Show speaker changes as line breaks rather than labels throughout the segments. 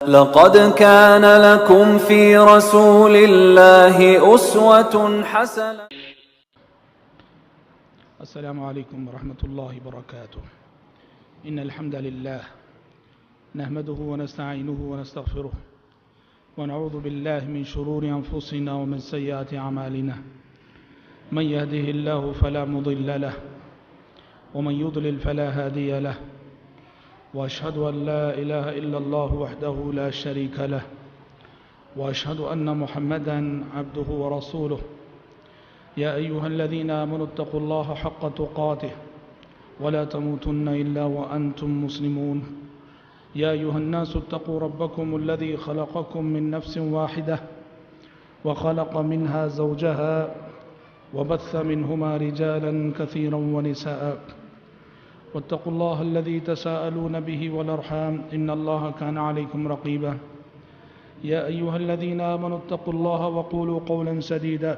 لقد كان لكم في رسول الله أسوة حسنة.
السلام عليكم ورحمة الله وبركاته. إن الحمد لله نحمده ونستعينه ونستغفره ونعوذ بالله من شرور أنفسنا ومن سيئات أعمالنا. من يهده الله فلا مضل له ومن يضلل فلا هادي له، وأشهد أن لا إله إلا الله وحده لا شريك له، وأشهد أن محمدًا عبده ورسوله. يا أيها الذين آمنوا اتقوا الله حق تقاته ولا تموتن إلا وأنتم مسلمون. يا أيها الناس اتقوا ربكم الذي خلقكم من نفس واحدة وخلق منها زوجها وبث منهما رجالا كثيرا ونساء، واتقوا الله الذي تساءلون به والأرحام إن الله كان عليكم رقيبا. يا أيها الذين آمنوا اتقوا الله وقولوا قولا سديدا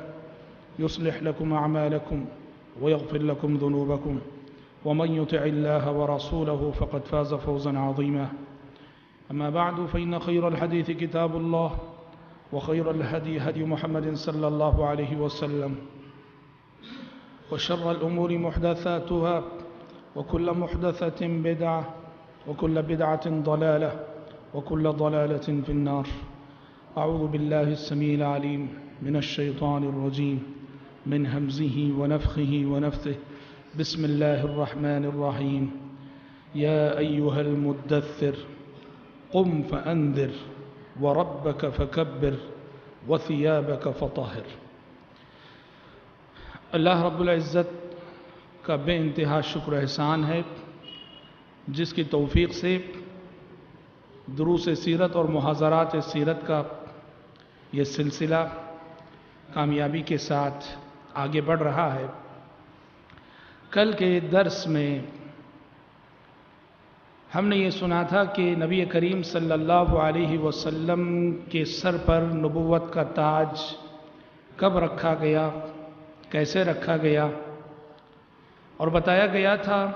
يصلح لكم أعمالكم ويغفر لكم ذنوبكم، ومن يطع الله ورسوله فقد فاز فوزا عظيما. أما بعد، فإن خير الحديث كتاب الله، وخير الهدي هدي محمد صلى الله عليه وسلم، وشر الأمور محدثاتها، وكل محدثة بدعة، وكل بدعة ضلالة، وكل ضلالة في النار. أعوذ بالله السميع العليم من الشيطان الرجيم من همزه ونفخه ونفثه. بسم الله الرحمن الرحيم. يا أيها المدثر قم فأنذر وربك فكبر وثيابك فطهر. اللہ رب العزت کا بے انتہا شکر احسان ہے جس کی توفیق سے دروس سیرت اور محاضرات سیرت کا یہ سلسلہ کامیابی کے ساتھ آگے بڑھ رہا ہے۔ کل کے درس میں ہم نے یہ سنا تھا کہ نبی کریم صلی اللہ علیہ وسلم کے سر پر نبوت کا تاج کب رکھا گیا، کیسے رکھا گیا، اور بتایا گیا تھا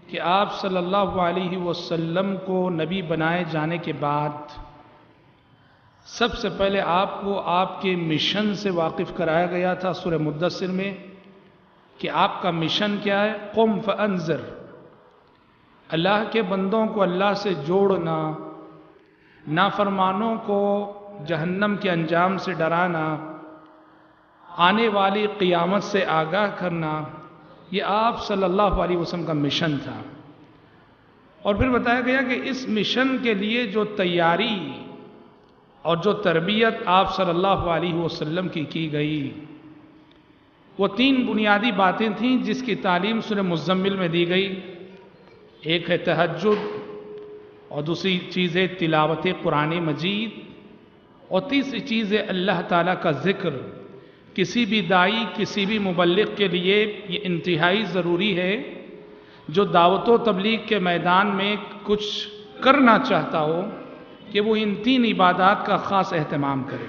کہ آپ صلی اللہ علیہ وسلم کو نبی بنائے جانے کے بعد سب سے پہلے آپ کو آپ کے مشن سے واقف کرایا گیا تھا سورہ مدثر میں کہ آپ کا مشن کیا ہے۔ قم فانذر، اللہ کے بندوں کو اللہ سے جوڑنا، نافرمانوں کو جہنم کے انجام سے ڈرانا، آنے والی قیامت سے آگاہ کرنا، یہ آپ صلی اللہ علیہ وسلم کا مشن تھا۔ اور پھر بتایا گیا کہ اس مشن کے لیے جو تیاری اور جو تربیت آپ صلی اللہ علیہ وسلم کی گئی، وہ تین بنیادی باتیں تھیں جس کی تعلیم سورہ مزمل میں دی گئی۔ ایک ہے تہجد، اور دوسری چیز ہے تلاوت قرآن مجید، اور تیسری چیز ہے اللہ تعالیٰ کا ذکر۔ کسی بھی داعی، کسی بھی مبلغ کے لیے یہ انتہائی ضروری ہے جو دعوت و تبلیغ کے میدان میں کچھ کرنا چاہتا ہو کہ وہ ان تین عبادات کا خاص اہتمام کرے۔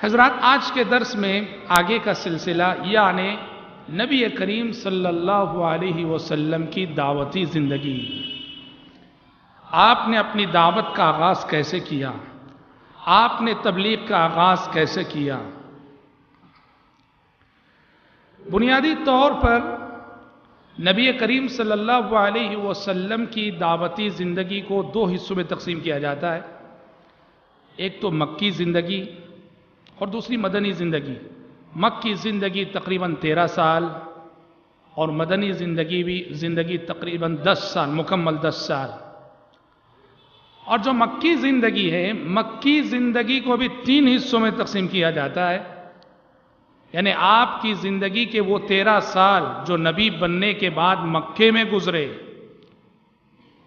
حضرات، آج کے درس میں آگے کا سلسلہ یعنی نبی کریم صلی اللہ علیہ وسلم کی دعوتی زندگی، آپ نے اپنی دعوت کا آغاز کیسے کیا، آپ نے تبلیغ کا آغاز کیسے کیا۔ بنیادی طور پر نبی کریم صلی اللہ علیہ وسلم کی دعوتی زندگی کو دو حصوں میں تقسیم کیا جاتا ہے، ایک تو مکی زندگی اور دوسری مدنی زندگی۔ مکی زندگی تقریباً 13 سال اور مدنی زندگی تقریباً 10 سال، مکمل 10 سال۔ اور جو مکی زندگی ہے، مکی زندگی کو بھی 3 حصوں میں تقسیم کیا جاتا ہے، یعنی آپ کی زندگی کے وہ 13 سال جو نبی بننے کے بعد مکے میں گزرے،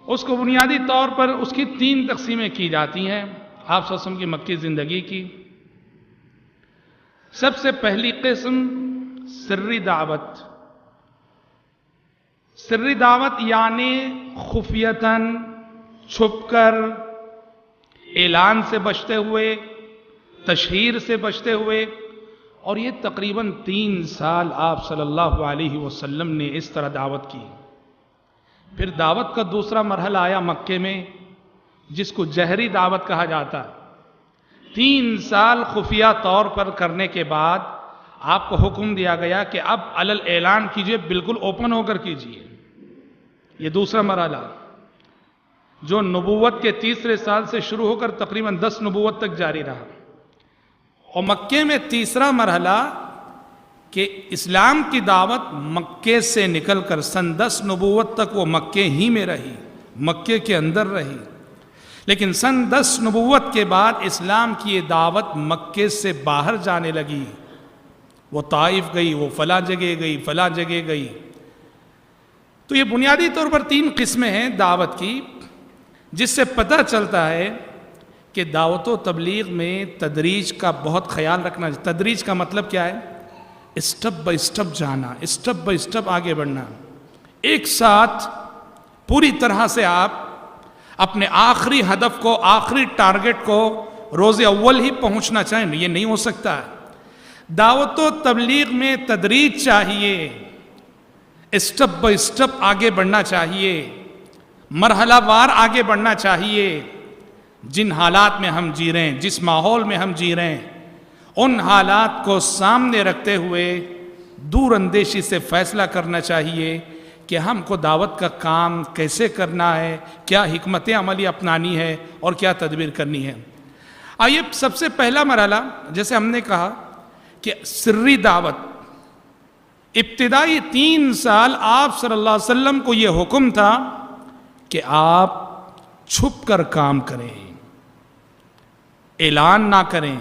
اس کو بنیادی طور پر اس کی 3 تقسیمیں کی جاتی ہیں آپ صلی اللہ علیہ وسلم کی مکی زندگی کی۔ سب سے پہلی قسم سری دعوت۔ سری دعوت یعنی خفیتاً، چھپ کر، اعلان سے بچتے ہوئے، تشہیر سے بچتے ہوئے، اور یہ تقریباً 3 سال آپ صلی اللہ علیہ وسلم نے اس طرح دعوت کی۔ پھر دعوت کا دوسرا مرحلہ آیا مکے میں، جس کو جہری دعوت کہا جاتا ہے، 3 سال خفیہ طور پر کرنے کے بعد آپ کو حکم دیا گیا کہ اب علل اعلان کیجئے، بالکل اوپن ہو کر کیجئے۔ یہ دوسرا مرحلہ جو نبوت کے تیسرے سال سے شروع ہو کر تقریباً 10 نبوت تک جاری رہا، اور مکے میں تیسرا مرحلہ کہ اسلام کی دعوت مکے سے نکل کر سن 10 نبوت تک وہ مکے ہی میں رہی، مکے کے اندر رہی، لیکن سن 10 نبوت کے بعد اسلام کی یہ دعوت مکے سے باہر جانے لگی، وہ طائف گئی، وہ فلاں جگہ گئی، فلاں جگہ گئی۔ تو یہ بنیادی طور پر 3 قسمیں ہیں دعوت کی، جس سے پتہ چلتا ہے کہ دعوت و تبلیغ میں تدریج کا بہت خیال رکھنا چاہیے۔ تدریج کا مطلب کیا ہے؟ اسٹیپ بائی اسٹیپ جانا، اسٹیپ بائی اسٹیپ آگے بڑھنا۔ ایک ساتھ پوری طرح سے آپ اپنے آخری ہدف کو، آخری ٹارگٹ کو روز اول ہی پہنچنا چاہیں، یہ نہیں ہو سکتا ہے۔ دعوت و تبلیغ میں تدریج چاہیے، اسٹیپ بائی اسٹیپ آگے بڑھنا چاہیے، مرحلہ وار آگے بڑھنا چاہیے۔ جن حالات میں ہم جی رہے ہیں، جس ماحول میں ہم جی رہے ہیں، ان حالات کو سامنے رکھتے ہوئے دور اندیشی سے فیصلہ کرنا چاہیے کہ ہم کو دعوت کا کام کیسے کرنا ہے، کیا حکمت عملی اپنانی ہے اور کیا تدبیر کرنی ہے۔ آئیے سب سے پہلا مرحلہ، جیسے ہم نے کہا کہ سری دعوت، ابتدائی 3 سال آپ صلی اللہ علیہ وسلم کو یہ حکم تھا کہ آپ چھپ کر کام کریں، اعلان نہ کریں،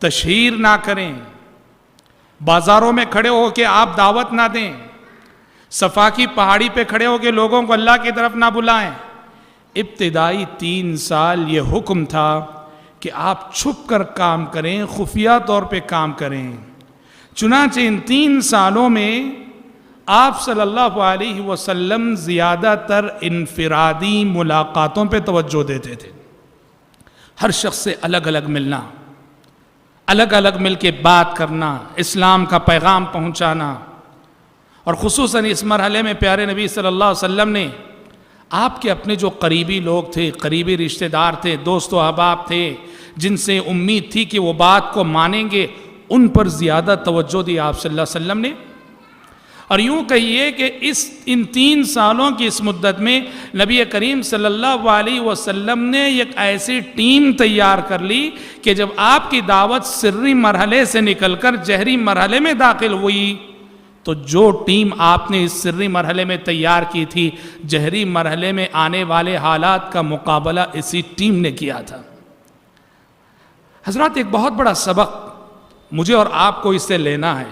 تشہیر نہ کریں، بازاروں میں کھڑے ہو کے آپ دعوت نہ دیں، صفا کی پہاڑی پہ کھڑے ہو کے لوگوں کو اللہ کی طرف نہ بلائیں۔ ابتدائی 3 سال یہ حکم تھا کہ آپ چھپ کر کام کریں، خفیہ طور پہ کام کریں۔ چنانچہ ان 3 سالوں میں آپ صلی اللہ علیہ وسلم زیادہ تر انفرادی ملاقاتوں پہ توجہ دیتے تھے، ہر شخص سے الگ الگ ملنا، الگ الگ مل کے بات کرنا، اسلام کا پیغام پہنچانا۔ اور خصوصاً اس مرحلے میں پیارے نبی صلی اللہ علیہ وسلم نے آپ کے اپنے جو قریبی لوگ تھے، قریبی رشتہ دار تھے، دوست و احباب تھے، جن سے امید تھی کہ وہ بات کو مانیں گے، ان پر زیادہ توجہ دی آپ صلی اللہ علیہ وسلم نے۔ اور یوں کہیے کہ ان 3 سالوں کی اس مدت میں نبی کریم صلی اللہ علیہ وسلم نے ایک ایسی ٹیم تیار کر لی کہ جب آپ کی دعوت سری مرحلے سے نکل کر جہری مرحلے میں داخل ہوئی تو جو ٹیم آپ نے اس سری مرحلے میں تیار کی تھی، جہری مرحلے میں آنے والے حالات کا مقابلہ اسی ٹیم نے کیا تھا۔ حضرات، ایک بہت بڑا سبق مجھے اور آپ کو اس سے لینا ہے۔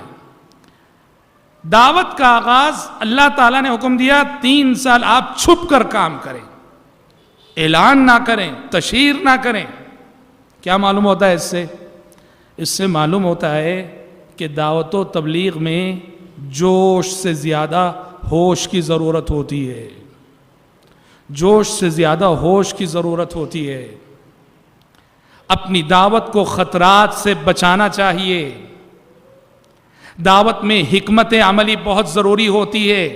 دعوت کا آغاز اللہ تعالیٰ نے حکم دیا 3 سال آپ چھپ کر کام کریں، اعلان نہ کریں، تشہیر نہ کریں۔ کیا معلوم ہوتا ہے اس سے؟ اس سے معلوم ہوتا ہے کہ دعوت و تبلیغ میں جوش سے زیادہ ہوش کی ضرورت ہوتی ہے، جوش سے زیادہ ہوش کی ضرورت ہوتی ہے۔ اپنی دعوت کو خطرات سے بچانا چاہیے۔ دعوت میں حکمت عملی بہت ضروری ہوتی ہے،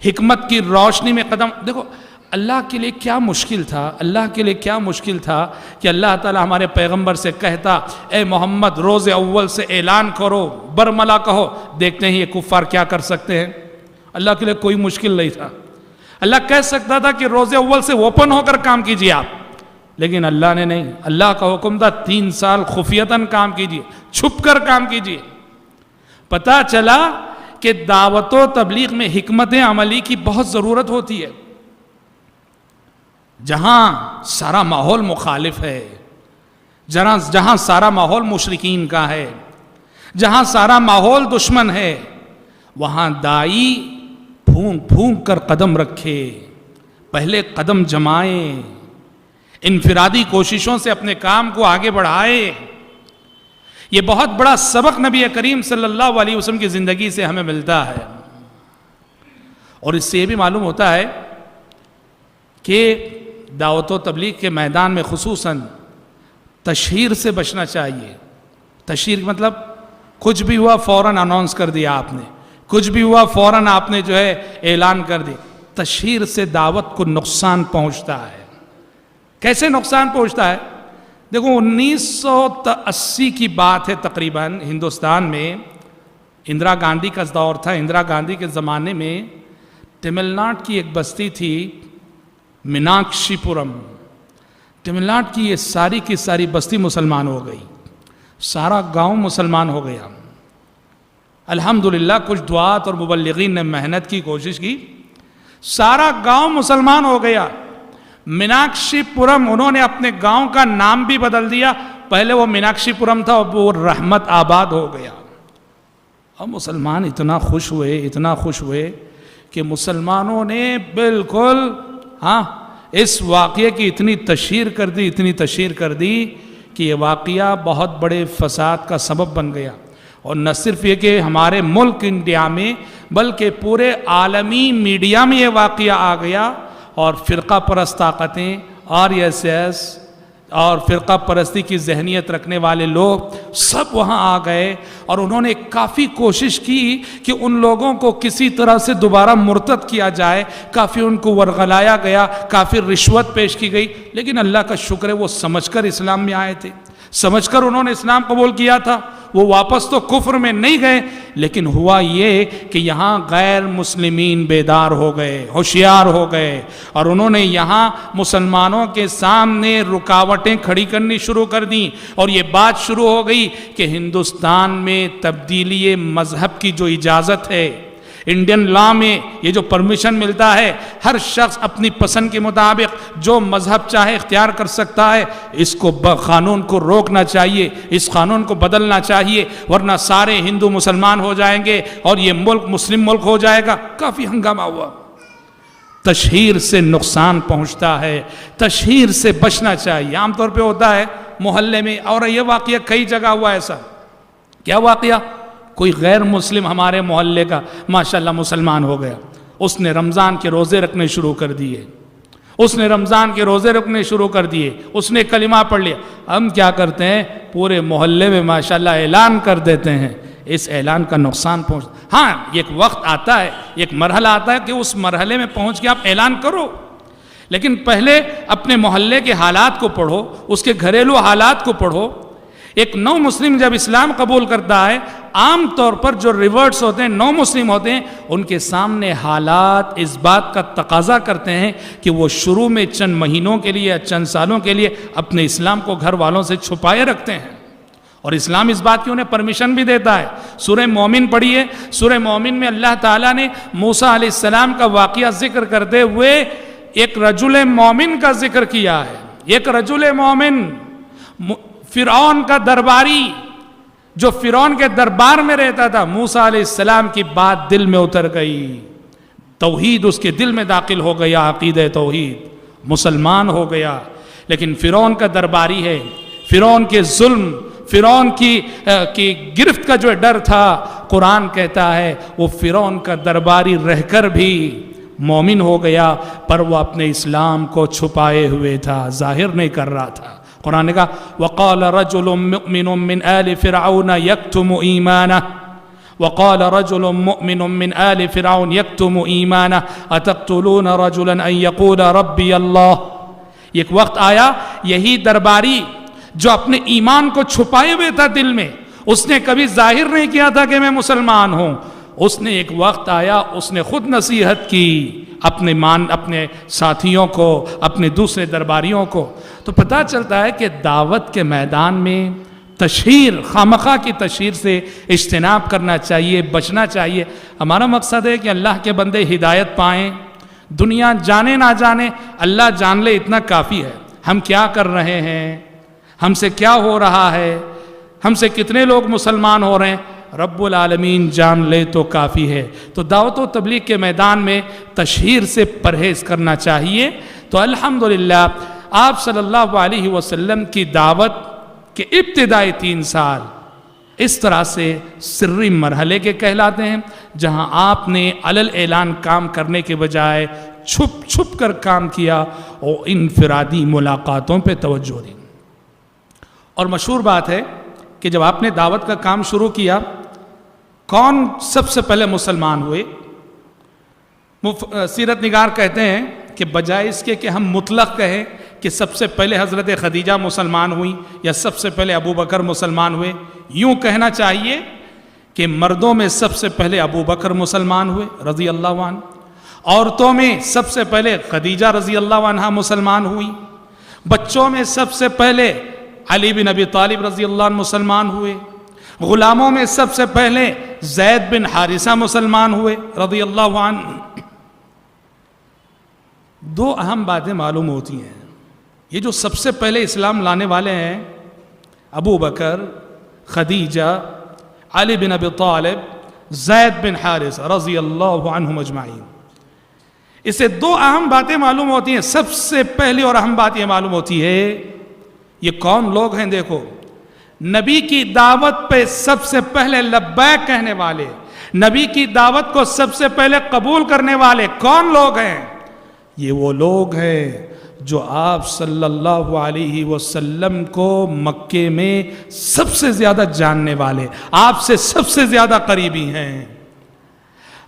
حکمت کی روشنی میں قدم۔ دیکھو اللہ کے لیے کیا مشکل تھا، اللہ کے لیے کیا مشکل تھا کہ اللہ تعالیٰ ہمارے پیغمبر سے کہتا، اے محمد روز اول سے اعلان کرو، برملا کہو۔ دیکھتے ہیں یہ کفار کیا کر سکتے ہیں۔ اللہ کے لیے کوئی مشکل نہیں تھا، اللہ کہہ سکتا تھا کہ روز اول سے اوپن ہو کر کام کیجیے آپ، لیکن اللہ نے نہیں۔ اللہ کا حکم تھا 3 سال خفیتاً کام کیجیے، چھپ کر کام کیجیے۔ پتہ چلا کہ دعوت و تبلیغ میں حکمت عملی کی بہت ضرورت ہوتی ہے۔ جہاں سارا ماحول مخالف ہے، جہاں سارا ماحول مشرکین کا ہے، جہاں سارا ماحول دشمن ہے، وہاں دائی پھونک پھونک کر قدم رکھے، پہلے قدم جمائیں، انفرادی کوششوں سے اپنے کام کو آگے بڑھائے۔ یہ بہت بڑا سبق نبی کریم صلی اللہ علیہ وسلم کی زندگی سے ہمیں ملتا ہے۔ اور اس سے یہ بھی معلوم ہوتا ہے کہ دعوت و تبلیغ کے میدان میں خصوصاً تشہیر سے بچنا چاہیے۔ تشہیر مطلب کچھ بھی ہوا فوراً اناؤنس کر دیا آپ نے، کچھ بھی ہوا فوراً آپ نے اعلان کر دی۔ تشہیر سے دعوت کو نقصان پہنچتا ہے۔ کیسے نقصان پہنچتا ہے؟ دیکھو 1980 کی بات ہے تقریباً، ہندوستان میں اندرا گاندھی کا دور تھا۔ اندرا گاندھی کے زمانے میں تمل ناڈو کی ایک بستی تھی میناکشی پورم۔ تمل ناڈو کی یہ ساری کی ساری بستی مسلمان ہو گئی، سارا گاؤں مسلمان ہو گیا۔ الحمدللہ کچھ دعات اور مبلغین نے محنت کی، کوشش کی، سارا گاؤں مسلمان ہو گیا۔ میناکشی پورم انہوں نے اپنے گاؤں کا نام بھی بدل دیا، پہلے وہ میناکشی پورم تھا، اب وہ رحمت آباد ہو گیا۔ اب مسلمان اتنا خوش ہوئے کہ مسلمانوں نے بالکل اس واقعے کی اتنی تشہیر کر دی کہ یہ واقعہ بہت بڑے فساد کا سبب بن گیا۔ اور نہ صرف یہ کہ ہمارے ملک انڈیا میں بلکہ پورے عالمی میڈیا میں یہ واقعہ آ گیا، اور فرقہ پرست طاقتیں، RSS اور فرقہ پرستی کی ذہنیت رکھنے والے لوگ سب وہاں آ گئے، اور انہوں نے کافی کوشش کی کہ ان لوگوں کو کسی طرح سے دوبارہ مرتد کیا جائے، کافی ان کو ورغلایا گیا، کافی رشوت پیش کی گئی، لیکن اللہ کا شکر ہے وہ سمجھ کر اسلام میں آئے تھے، سمجھ کر انہوں نے اسلام قبول کیا تھا۔ وہ واپس تو کفر میں نہیں گئے، لیکن ہوا یہ کہ یہاں غیر مسلمین بیدار ہو گئے، ہوشیار ہو گئے، اور انہوں نے یہاں مسلمانوں کے سامنے رکاوٹیں کھڑی کرنی شروع کر دیں، اور یہ بات شروع ہو گئی کہ ہندوستان میں تبدیلی مذہب کی جو اجازت ہے، انڈین لا میں یہ جو پرمیشن ملتا ہے، ہر شخص اپنی پسند کے مطابق جو مذہب چاہے اختیار کر سکتا ہے، اس کو قانون کو روکنا چاہیے، اس قانون کو بدلنا چاہیے، ورنہ سارے ہندو مسلمان ہو جائیں گے اور یہ ملک مسلم ملک ہو جائے گا۔ کافی ہنگامہ ہوا۔ تشہیر سے نقصان پہنچتا ہے، تشہیر سے بچنا چاہیے۔ عام طور پہ ہوتا ہے محلے میں، اور یہ واقعہ کئی جگہ ہوا ایسا۔ کیا واقعہ؟ کوئی غیر مسلم ہمارے محلے کا ماشاءاللہ مسلمان ہو گیا، اس نے رمضان کے روزے رکھنے شروع کر دیے، اس نے کلمہ پڑھ لیا۔ ہم کیا کرتے ہیں، پورے محلے میں ماشاءاللہ اعلان کر دیتے ہیں، اس اعلان کا نقصان ہاں ایک وقت آتا ہے، ایک مرحلہ آتا ہے کہ اس مرحلے میں پہنچ کے آپ اعلان کرو، لیکن پہلے اپنے محلے کے حالات کو پڑھو، اس کے گھریلو حالات کو پڑھو۔ ایک نو مسلم جب اسلام قبول کرتا ہے، عام طور پر جو ریورٹس ہوتے ہیں، نو مسلم ہوتے ہیں، ان کے سامنے حالات اس بات کا تقاضا کرتے ہیں کہ وہ شروع میں چند مہینوں کے لیے یا چند سالوں کے لیے اپنے اسلام کو گھر والوں سے چھپائے رکھتے ہیں، اور اسلام اس بات کی انہیں پرمیشن بھی دیتا ہے۔ سورہ مومن پڑھیے، سورہ مومن میں اللہ تعالیٰ نے موسیٰ علیہ السلام کا واقعہ ذکر کرتے ہوئے ایک رجل مومن کا ذکر کیا ہے۔ ایک رجل مومن، فرعون کا درباری، جو فرعون کے دربار میں رہتا تھا، موسیٰ علیہ السلام کی بات دل میں اتر گئی، توحید اس کے دل میں داخل ہو گیا، عقیدہ توحید، مسلمان ہو گیا۔ لیکن فرعون کا درباری ہے، فرعون کے ظلم، فرعون کی گرفت کا جو ڈر تھا، قرآن کہتا ہے وہ فرعون کا درباری رہ کر بھی مومن ہو گیا، پر وہ اپنے اسلام کو چھپائے ہوئے تھا، ظاہر نہیں کر رہا تھا۔ قرآن نے کہا وَقَالَ رَجُلٌ مُؤْمِنٌ مِّنْ آلِ فِرْعَوْنَ يَكْتُمُ إِيمَانَهُ وَقَالَ رَجُلٌ مُؤْمِنٌ مِّنْ آلِ فِرْعَوْنَ يَكْتُمُ إِيمَانَهُ أَتَقْتُلُونَ رَجُلًا أَن يَقُولَ رَبِّيَ اللَّهُ۔ ایک وقت آیا، یہی درباری جو اپنے ایمان کو چھپائے ہوئے تھا دل میں، اس نے کبھی ظاہر نہیں کیا تھا کہ میں مسلمان ہوں، اس نے ایک وقت آیا، اس نے خود نصیحت کی اپنے ساتھیوں کو، اپنے دوسرے درباریوں کو۔ تو پتہ چلتا ہے کہ دعوت کے میدان میں تشہیر، خامخواہ کی تشہیر سے اجتناب کرنا چاہیے، بچنا چاہیے۔ ہمارا مقصد ہے کہ اللہ کے بندے ہدایت پائیں، دنیا جانے نہ جانے، اللہ جان لے اتنا کافی ہے۔ ہم کیا کر رہے ہیں، ہم سے کیا ہو رہا ہے، ہم سے کتنے لوگ مسلمان ہو رہے ہیں، رب العالمین جان لے تو کافی ہے۔ تو دعوت و تبلیغ کے میدان میں تشہیر سے پرہیز کرنا چاہیے۔ تو الحمدللہ آپ صلی اللہ علیہ وسلم کی دعوت کے ابتدائی 3 سال اس طرح سے سری مرحلے کے کہلاتے ہیں، جہاں آپ نے علل اعلان کام کرنے کے بجائے چھپ چھپ کر کام کیا اور انفرادی ملاقاتوں پہ توجہ دی۔ اور مشہور بات ہے کہ جب آپ نے دعوت کا کام شروع کیا، کون سب سے پہلے مسلمان ہوئے؟ سیرت نگار کہتے ہیں کہ بجائے اس کے کہ ہم مطلق کہیں کہ سب سے پہلے حضرت خدیجہ مسلمان ہوئی یا سب سے پہلے ابو بکر مسلمان ہوئے. یوں کہنا چاہیے کہ مردوں میں سب سے پہلے ابو بکر مسلمان ہوئے رضی اللہ عنہ، عورتوں میں سب سے پہلے خدیجہ رضی اللہ عنہ مسلمان ہوئی، بچوں میں سب سے پہلے علی بن ابی طالب رضی اللہ عنہ مسلمان ہوئے، غلاموں میں سب سے پہلے زید بن حارثہ مسلمان ہوئے رضی اللہ عنہ. دو اہم باتیں معلوم ہوتی ہیں. یہ جو سب سے پہلے اسلام لانے والے ہیں ابو بکر، خدیجہ، علی بن ابی طالب، زید بن حارثہ رضی اللہ عنہم اجمعین، اس سے دو اہم باتیں معلوم ہوتی ہیں. سب سے پہلی اور اہم بات یہ معلوم ہوتی ہے یہ کون لوگ ہیں. دیکھو، نبی کی دعوت پہ سب سے پہلے لبیک کہنے والے، نبی کی دعوت کو سب سے پہلے قبول کرنے والے کون لوگ ہیں؟ یہ وہ لوگ ہیں جو آپ صلی اللہ علیہ وسلم کو مکے میں سب سے زیادہ جاننے والے، آپ سے سب سے زیادہ قریبی ہیں.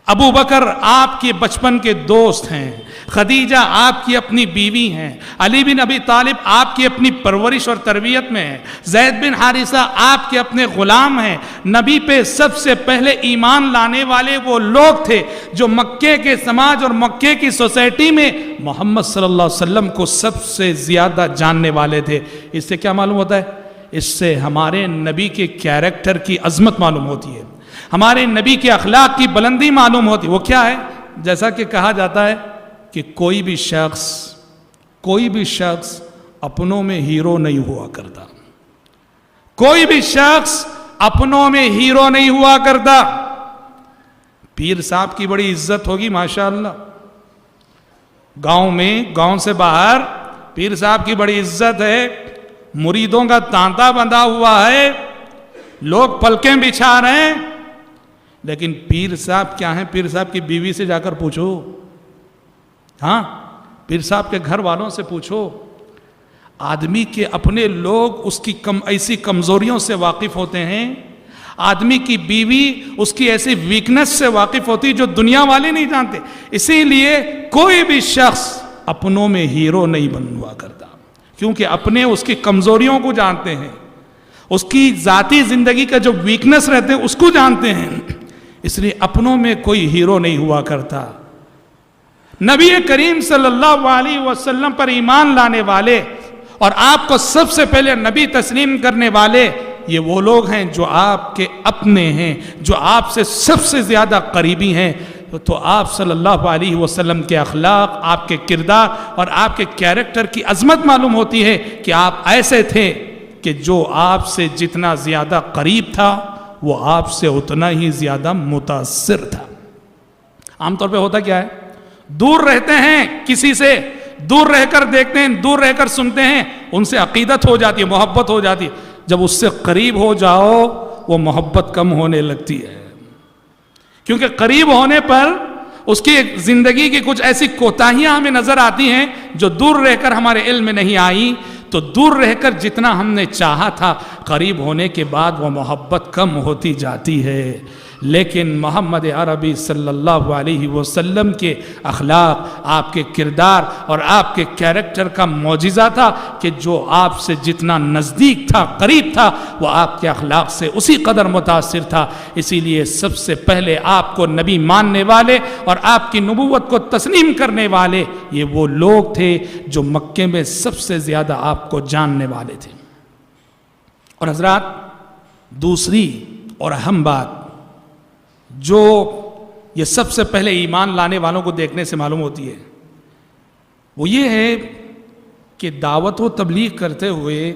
ابو بکر آپ کے بچپن کے دوست ہیں، خدیجہ آپ کی اپنی بیوی ہیں، علی بن ابی طالب آپ کی اپنی پرورش اور تربیت میں ہیں، زید بن حارثہ آپ کے اپنے غلام ہیں. نبی پہ سب سے پہلے ایمان لانے والے وہ لوگ تھے جو مکے کے سماج اور مکے کی سوسائٹی میں محمد صلی اللہ علیہ وسلم کو سب سے زیادہ جاننے والے تھے. اس سے کیا معلوم ہوتا ہے؟ اس سے ہمارے نبی کے کیریکٹر کی عظمت معلوم ہوتی ہے، ہمارے نبی کے اخلاق کی بلندی معلوم ہوتی. وہ کیا ہے؟ جیسا کہ کہا جاتا ہے کہ کوئی بھی شخص اپنوں میں ہیرو نہیں ہوا کرتا. کوئی بھی شخص اپنوں میں ہیرو نہیں ہوا کرتا. پیر صاحب کی بڑی عزت ہوگی ماشاءاللہ، گاؤں میں، گاؤں سے باہر پیر صاحب کی بڑی عزت ہے، مریدوں کا تانتا بندھا ہوا ہے، لوگ پلکیں بچھا رہے ہیں. لیکن پیر صاحب کیا ہیں؟ پیر صاحب کی بیوی سے جا کر پوچھو، ہاں، پیر صاحب کے گھر والوں سے پوچھو. آدمی کے اپنے لوگ اس کی ایسی کمزوریوں سے واقف ہوتے ہیں، آدمی کی بیوی اس کی ایسی ویکنس سے واقف ہوتی جو دنیا والے نہیں جانتے. اسی لیے کوئی بھی شخص اپنوں میں ہیرو نہیں بنوا کرتا، کیونکہ اپنے اس کی کمزوریوں کو جانتے ہیں، اس کی ذاتی زندگی کا جو ویکنس رہتے ہیں اس کو جانتے ہیں. اس لیے اپنوں میں کوئی ہیرو نہیں ہوا کرتا. نبی کریم صلی اللہ علیہ وسلم پر ایمان لانے والے اور آپ کو سب سے پہلے نبی تسلیم کرنے والے یہ وہ لوگ ہیں جو آپ کے اپنے ہیں، جو آپ سے سب سے زیادہ قریبی ہیں. تو آپ صلی اللہ علیہ وسلم کے اخلاق، آپ کے کردار اور آپ کے کیریکٹر کی عظمت معلوم ہوتی ہے کہ آپ ایسے تھے کہ جو آپ سے جتنا زیادہ قریب تھا وہ آپ سے اتنا ہی زیادہ متاثر تھا. عام طور پہ ہوتا کیا ہے؟ دور رہتے ہیں کسی سے، دور رہ کر دیکھتے ہیں، دور رہ کر سنتے ہیں، ان سے عقیدت ہو جاتی ہے، محبت ہو جاتی ہے. جب اس سے قریب ہو جاؤ وہ محبت کم ہونے لگتی ہے، کیونکہ قریب ہونے پر اس کی زندگی کی کچھ ایسی کوتاہیاں ہمیں نظر آتی ہیں جو دور رہ کر ہمارے علم میں نہیں آئی. تو دور رہ کر جتنا ہم نے چاہا تھا، قریب ہونے کے بعد وہ محبت کم ہوتی جاتی ہے. لیکن محمد عربی صلی اللہ علیہ وسلم کے اخلاق، آپ کے کردار اور آپ کے کیریکٹر کا معجزہ تھا کہ جو آپ سے جتنا نزدیک تھا، قریب تھا، وہ آپ کے اخلاق سے اسی قدر متاثر تھا. اسی لیے سب سے پہلے آپ کو نبی ماننے والے اور آپ کی نبوت کو تسلیم کرنے والے یہ وہ لوگ تھے جو مکے میں سب سے زیادہ آپ کو جاننے والے تھے. اور حضرات، دوسری اور اہم بات جو یہ سب سے پہلے ایمان لانے والوں کو دیکھنے سے معلوم ہوتی ہے وہ یہ ہے کہ دعوت و تبلیغ کرتے ہوئے،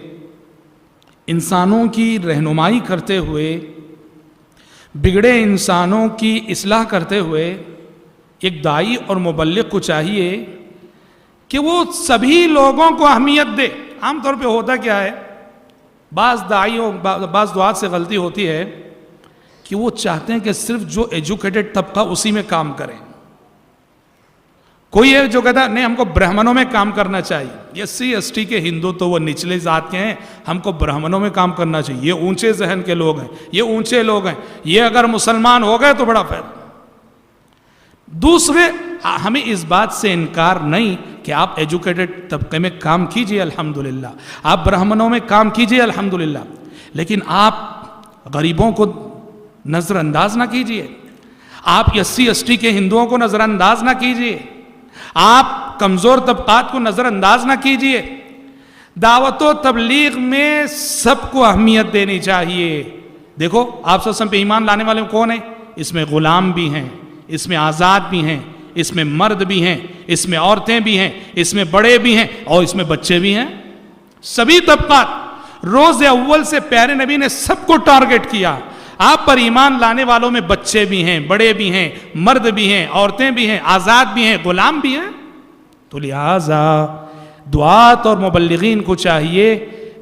انسانوں کی رہنمائی کرتے ہوئے، بگڑے انسانوں کی اصلاح کرتے ہوئے ایک داعی اور مبلغ کو چاہیے کہ وہ سبھی لوگوں کو اہمیت دے. عام طور پہ ہوتا کیا ہے، بعض داعیوں، بعض دعات سے غلطی ہوتی ہے کہ وہ چاہتے ہیں کہ صرف جو ایجوکیٹڈ طبقہ اسی میں کام کریں. کوئی ہے جو کہتا ہے نہیں، ہم کو برہمنوں میں کام کرنا چاہیے. یہ SC/ST کے ہندو تو وہ نچلے ذات کے ہیں، ہم کو برہمنوں میں کام کرنا چاہیے. یہ اونچے ذہن کے لوگ ہیں، یہ اونچے لوگ ہیں، یہ اگر مسلمان ہو گئے تو بڑا فائدہ. دوسرے، ہمیں اس بات سے انکار نہیں کہ آپ ایجوکیٹڈ طبقے میں کام کیجئے الحمدللہ، آپ برہمنوں میں کام کیجئے الحمدللہ، لیکن آپ غریبوں کو نظر انداز نہ کیجئے، آپ SC/ST کے ہندوؤں کو نظر انداز نہ کیجئے، آپ کمزور طبقات کو نظر انداز نہ کیجئے۔ دعوت و تبلیغ میں سب کو اہمیت دینی چاہیے۔ دیکھو آپ صلی اللہ علیہ وسلم پہ ایمان لانے والے کون ہیں؟ اس میں غلام بھی ہیں، اس میں آزاد بھی ہیں، اس میں مرد بھی ہیں، اس میں عورتیں بھی ہیں، اس میں بڑے بھی ہیں اور اس میں بچے بھی ہیں، سبھی طبقات۔ روز اول سے پیارے نبی نے سب کو ٹارگٹ کیا۔ آپ پر ایمان لانے والوں میں بچے بھی ہیں، بڑے بھی ہیں، مرد بھی ہیں، عورتیں بھی ہیں، آزاد بھی ہیں، غلام بھی ہیں۔ تو لہٰذا دعات اور مبلغین کو چاہیے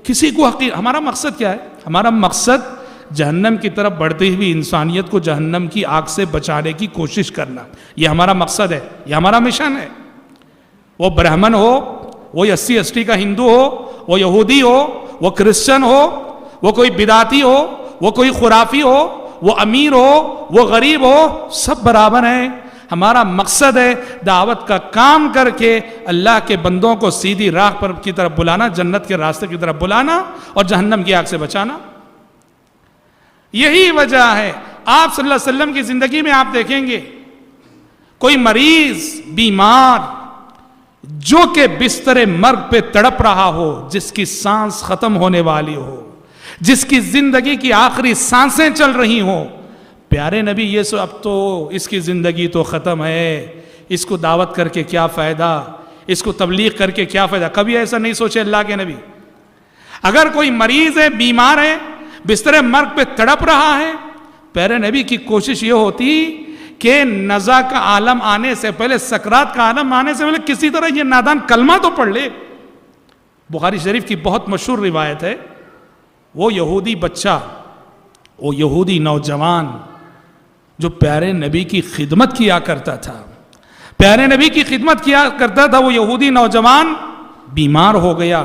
کسی کو ہمارا مقصد کیا ہے؟ ہمارا مقصد جہنم کی طرف بڑھتی ہوئی انسانیت کو جہنم کی آگ سے بچانے کی کوشش کرنا، یہ ہمارا مقصد ہے، یہ ہمارا مشن ہے۔ وہ برہمن ہو، وہ SC/ST کا ہندو ہو، وہ یہودی ہو، وہ کرسچن ہو، وہ کوئی بدعتی ہو، وہ کوئی خرافی ہو، وہ امیر ہو، وہ غریب ہو، سب برابر ہیں۔ ہمارا مقصد ہے دعوت کا کام کر کے اللہ کے بندوں کو سیدھی راہ پر کی طرف بلانا، جنت کے راستے کی طرف بلانا اور جہنم کی آگ سے بچانا۔ یہی وجہ ہے آپ صلی اللہ علیہ وسلم کی زندگی میں آپ دیکھیں گے کوئی مریض بیمار جو کہ بستر مرگ پہ تڑپ رہا ہو، جس کی سانس ختم ہونے والی ہو، جس کی زندگی کی آخری سانسیں چل رہی ہوں، پیارے نبی یہ سو اب تو اس کی زندگی تو ختم ہے، اس کو دعوت کر کے کیا فائدہ، اس کو تبلیغ کر کے کیا فائدہ؟ کبھی ایسا نہیں سوچے اللہ کے نبی۔ اگر کوئی مریض ہے، بیمار ہے، بستر مرگ پہ تڑپ رہا ہے، پیارے نبی کی کوشش یہ ہوتی کہ نزع کا عالم آنے سے پہلے، سکرات کا عالم آنے سے پہلے کسی طرح یہ نادان کلمہ تو پڑھ لے۔ بخاری شریف کی بہت مشہور روایت ہے، وہ یہودی بچہ، وہ یہودی نوجوان جو پیارے نبی کی خدمت کیا کرتا تھا، پیارے نبی کی خدمت کیا کرتا تھا، وہ یہودی نوجوان بیمار ہو گیا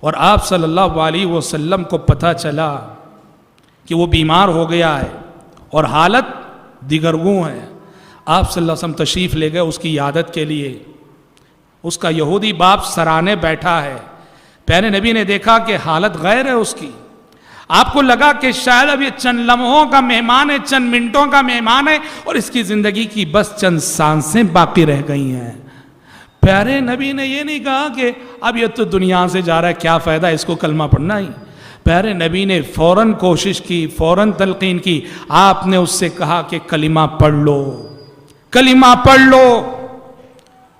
اور آپ صلی اللہ علیہ وسلم کو پتہ چلا کہ وہ بیمار ہو گیا ہے اور حالت دیگرگوں ہے۔ آپ صلی اللہ علیہ وسلم تشریف لے گئے اس کی عیادت کے لیے۔ اس کا یہودی باپ سرانے بیٹھا ہے، پیارے نبی نے دیکھا کہ حالت غیر ہے اس کی۔ آپ کو لگا کہ شاید اب یہ چند لمحوں کا مہمان ہے، چند منٹوں کا مہمان ہے اور اس کی زندگی کی بس چند سانسیں باقی رہ گئی ہیں۔ پیارے نبی نے یہ نہیں کہا کہ اب یہ تو دنیا سے جا رہا ہے، کیا فائدہ اس کو کلمہ پڑھنا ہی۔ پیارے نبی نے فوراً کوشش کی، فوراً تلقین کی۔ آپ نے اس سے کہا کہ کلمہ پڑھ لو، کلمہ پڑھ لو۔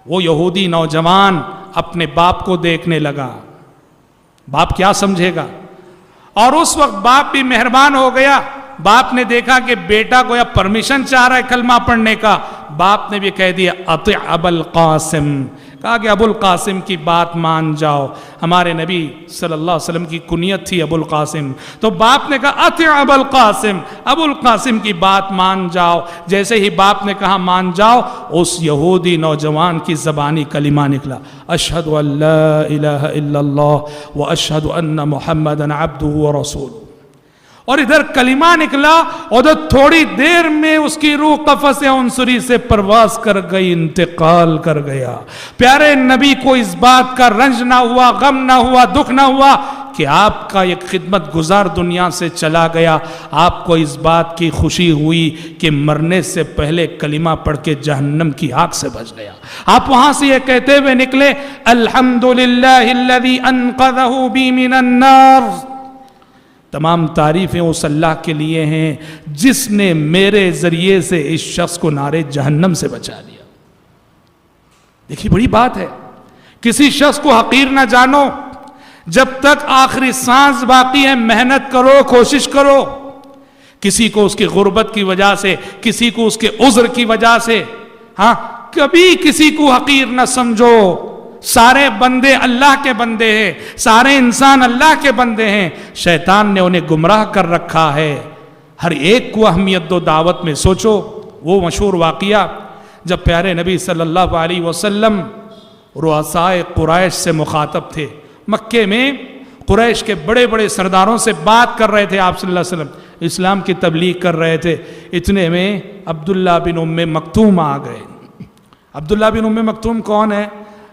وہ یہودی نوجوان اپنے باپ کو دیکھنے لگا، باپ کیا سمجھے گا؟ اور اس وقت باپ بھی مہربان ہو گیا۔ باپ نے دیکھا کہ بیٹا گویا پرمیشن چاہ رہا ہے کلمہ پڑھنے کا، باپ نے بھی کہہ دیا اطع ابا القاسم، کہا کہ ابو القاسم کی بات مان جاؤ۔ ہمارے نبی صلی اللہ علیہ وسلم کی کنیت تھی ابو القاسم، تو باپ نے کہا اطع ابا القاسم، ابو القاسم کی بات مان جاؤ۔ جیسے ہی باپ نے کہا مان جاؤ، اس یہودی نوجوان کی زبانی کلمہ نکلا، اشہد ان لا الہ الا اللہ واشہد ان محمدا عبدہ ورسولہ۔ اور ادھر کلمہ نکلا اور تھوڑی دیر میں اس کی روح قفس عنصری سے پرواز کر گئی، انتقال کر گیا۔ پیارے نبی کو اس بات کا رنج نہ ہوا، غم نہ ہوا، دکھ نہ ہوا کہ آپ کا ایک خدمت گزار دنیا سے چلا گیا۔ آپ کو اس بات کی خوشی ہوئی کہ مرنے سے پہلے کلمہ پڑھ کے جہنم کی آگ سے بچ گیا۔ آپ وہاں سے یہ کہتے ہوئے نکلے، الحمدللہ الذی انقذہ بی من النار، تمام تعریفیں اس اللہ کے لیے ہیں جس نے میرے ذریعے سے اس شخص کو نارے جہنم سے بچا لیا۔ دیکھیے بڑی بات ہے، کسی شخص کو حقیر نہ جانو، جب تک آخری سانس باقی ہے محنت کرو، کوشش کرو۔ کسی کو اس کی غربت کی وجہ سے، کسی کو اس کے عذر کی وجہ سے، کبھی کسی کو حقیر نہ سمجھو۔ سارے بندے اللہ کے بندے ہیں، سارے انسان اللہ کے بندے ہیں، شیطان نے انہیں گمراہ کر رکھا ہے۔ ہر ایک کو اہمیت دو دعوت میں۔ سوچو وہ مشہور واقعہ جب پیارے نبی صلی اللہ علیہ وسلم رؤسائے قریش سے مخاطب تھے، مکے میں قریش کے بڑے بڑے سرداروں سے بات کر رہے تھے آپ صلی اللہ علیہ وسلم، اسلام کی تبلیغ کر رہے تھے۔ اتنے میں عبداللہ بن ام مکتوم آ گئے۔ عبداللہ بن ام مکتوم کون ہے؟